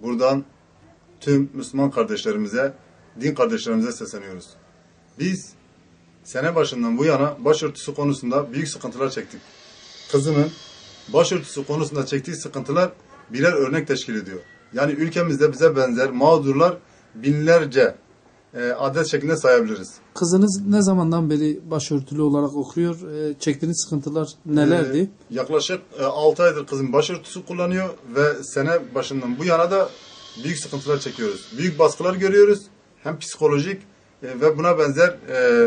Buradan tüm Müslüman kardeşlerimize, din kardeşlerimize sesleniyoruz. Biz sene başından bu yana başörtüsü konusunda büyük sıkıntılar çektik. Kızımın başörtüsü konusunda çektiği sıkıntılar birer örnek teşkil ediyor. Yani ülkemizde bize benzer mağdurlar binlerce adet şeklinde sayabiliriz. Kızınız ne zamandan beri başörtülü olarak okuyor? Çektiğiniz sıkıntılar nelerdi? Yaklaşık 6 aydır kızım başörtüsü kullanıyor ve sene başından bu yana da büyük sıkıntılar çekiyoruz. Büyük baskılar görüyoruz. Hem psikolojik ve buna benzer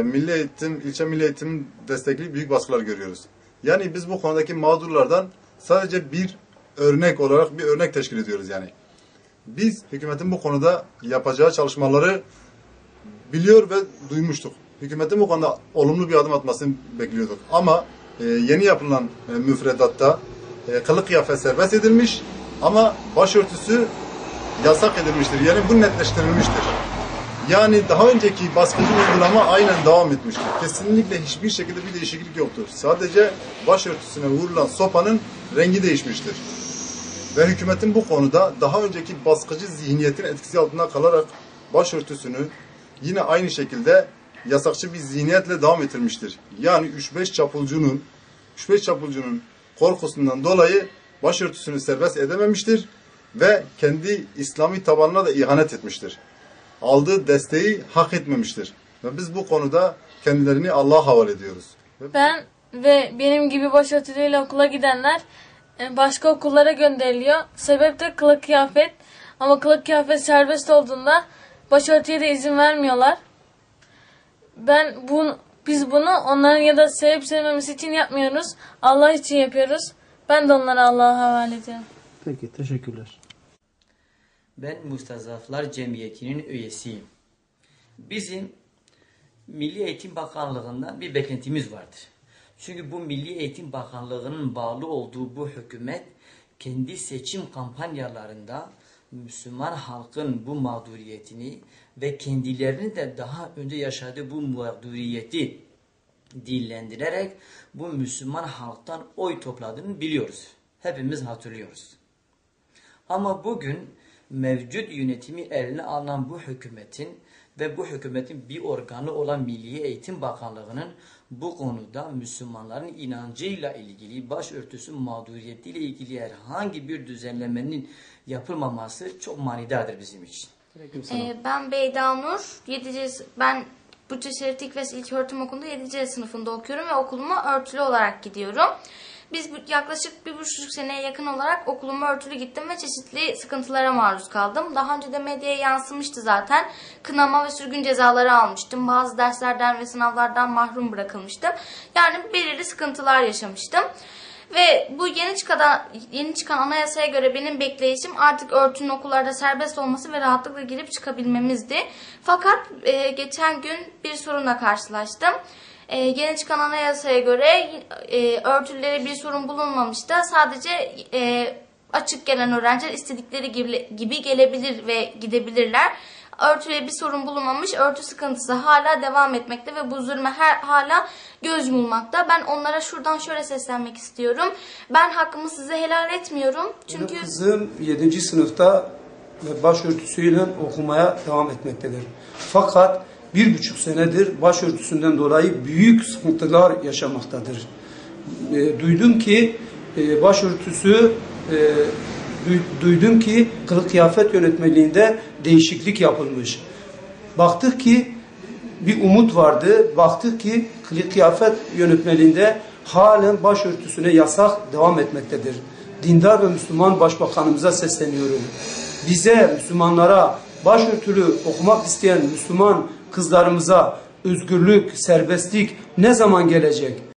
milli eğitim, ilçe milli eğitim destekli büyük baskılar görüyoruz. Yani biz bu konudaki mağdurlardan sadece bir örnek olarak bir örnek teşkil ediyoruz yani. Biz hükümetin bu konuda yapacağı çalışmaları biliyor ve duymuştuk. Hükümetin bu konuda olumlu bir adım atmasını bekliyorduk. Ama yeni yapılan müfredatta kılık kıyafet serbest edilmiş ama başörtüsü yasak edilmiştir. Yani bu netleştirilmiştir. Yani daha önceki baskıcı uygulama aynen devam etmiştir. Kesinlikle hiçbir şekilde bir değişiklik yoktur. Sadece başörtüsüne vurulan sopanın rengi değişmiştir. Ve hükümetin bu konuda daha önceki baskıcı zihniyetin etkisi altında kalarak başörtüsünü yine aynı şekilde yasakçı bir zihniyetle devam ettirmiştir. Yani 3-5 çapulcunun korkusundan dolayı başörtüsünü serbest edememiştir ve kendi İslami tabanına da ihanet etmiştir. Aldığı desteği hak etmemiştir. Ve biz bu konuda kendilerini Allah'a havale ediyoruz. Ben ve benim gibi başörtülüyle okula gidenler başka okullara gönderiliyor. Sebep de kılık kıyafet. Ama kılık kıyafet serbest olduğunda başörtüye de izin vermiyorlar. Biz bunu onların ya da sevip sevmemesi için yapmıyoruz. Allah için yapıyoruz. Ben de onları Allah'a havale ediyorum. Peki, teşekkürler. Ben Mustazaflar Cemiyeti'nin üyesiyim. Bizim Milli Eğitim Bakanlığı'ndan bir beklentimiz vardır. Çünkü bu Milli Eğitim Bakanlığı'nın bağlı olduğu bu hükümet kendi seçim kampanyalarında Müslüman halkın bu mağduriyetini ve kendilerini de daha önce yaşadığı bu mağduriyeti dillendirerek bu Müslüman halktan oy topladığını biliyoruz. Hepimiz hatırlıyoruz. Ama bugün mevcut yönetimi eline alan bu hükümetin ve bu hükümetin bir organı olan Milli Eğitim Bakanlığı'nın bu konuda Müslümanların inancıyla ilgili, başörtüsü mağduriyetiyle ilgili herhangi bir düzenlemenin yapılmaması çok manidardır bizim için. Ben Beyda Nur, ben Burç Şerif İlköğretim İlköğretim Okulu'nda 7. sınıfında okuyorum ve okuluma örtülü olarak gidiyorum. Biz yaklaşık 1,5 seneye yakın olarak okuluma örtülü gittim ve çeşitli sıkıntılara maruz kaldım. Daha önce de medyaya yansımıştı zaten. Kınama ve sürgün cezaları almıştım. Bazı derslerden ve sınavlardan mahrum bırakılmıştım. Yani belirli sıkıntılar yaşamıştım. Ve bu yeni çıkan anayasaya göre benim bekleyişim artık örtünün okullarda serbest olması ve rahatlıkla girip çıkabilmemizdi. Fakat geçen gün bir sorunla karşılaştım. Yeni çıkan anayasaya göre örtülülere bir sorun bulunmamıştı. Sadece açık gelen öğrenciler istedikleri gibi gelebilir ve gidebilirler. Örtüye bir sorun bulunmamış, örtü sıkıntısı hala devam etmekte ve bu zulme hala göz yumulmakta. Ben onlara şuradan şöyle seslenmek istiyorum. Ben hakkımı size helal etmiyorum. Çünkü kızım 7. sınıfta başörtüsüyle okumaya devam etmektedir. Fakat 1,5 senedir başörtüsünden dolayı büyük sıkıntılar yaşamaktadır. Duydum ki kılık kıyafet yönetmeliğinde değişiklik yapılmış. Baktık ki bir umut vardı. Baktık ki kılık kıyafet yönetmeliğinde halen başörtüsüne yasak devam etmektedir. Dindar ve Müslüman Başbakanımıza sesleniyorum. Bize, Müslümanlara, başörtülü okumak isteyen Müslüman kızlarımıza özgürlük, serbestlik ne zaman gelecek?